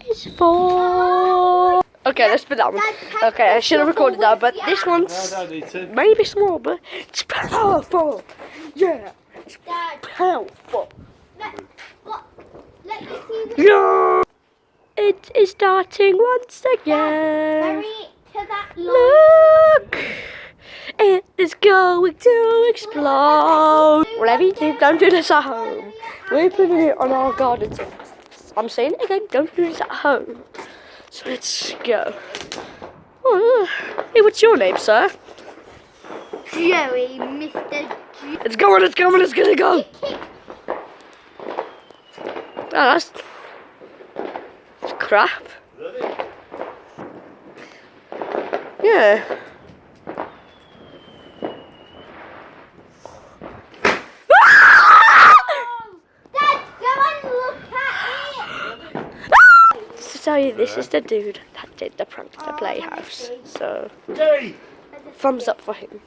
is for. Okay, let's put that one. Okay, I should have recorded that, but this one's maybe small, but it's powerful. Yeah, it's powerful. Let me see the Yeah. It is starting once again. to that Look, it is going to explode. Whatever you do, don't do this at home. We're putting it on our garden. I'm saying it again, don't do this at home. So let's go. Oh, hey, what's your name, sir? Joey, Mr. G. It's going, it's gonna go. Oh, that's crap. Yeah. Dad, go and look at it. To tell you, this is the dude that did the prank at the playhouse. So, thumbs up for him.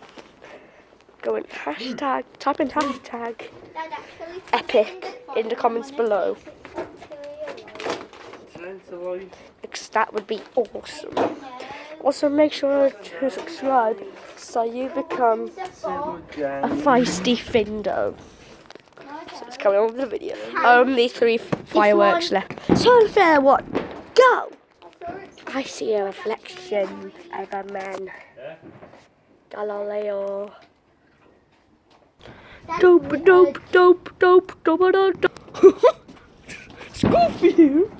Go in hashtag, type in hashtag Dad, actually, epic in the comments below. Because that would be awesome. Also, make sure to subscribe so you become a feisty Findo. So let's carry on with the video. Only 3 fireworks left. So fair one, go! I see a reflection of a man. Galileo. Dope, dope, dope, dope, dope, dope, dope. It's good for you.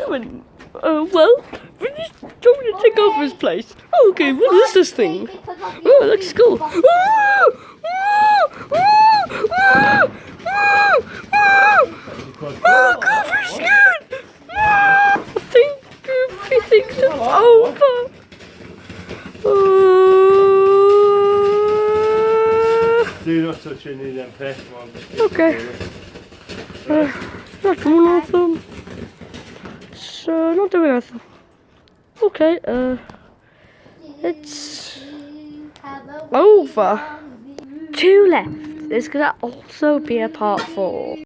Well, we just told me to take over his place. Oh, okay, what is this thing? Oh, it looks cool. Oh, God, we're scared. I think he thinks it's over. Do not touch any of them pets, man. Okay. That's one of them. So, not doing anything. Okay, it's over. 2 left. There's gonna also be a part 4.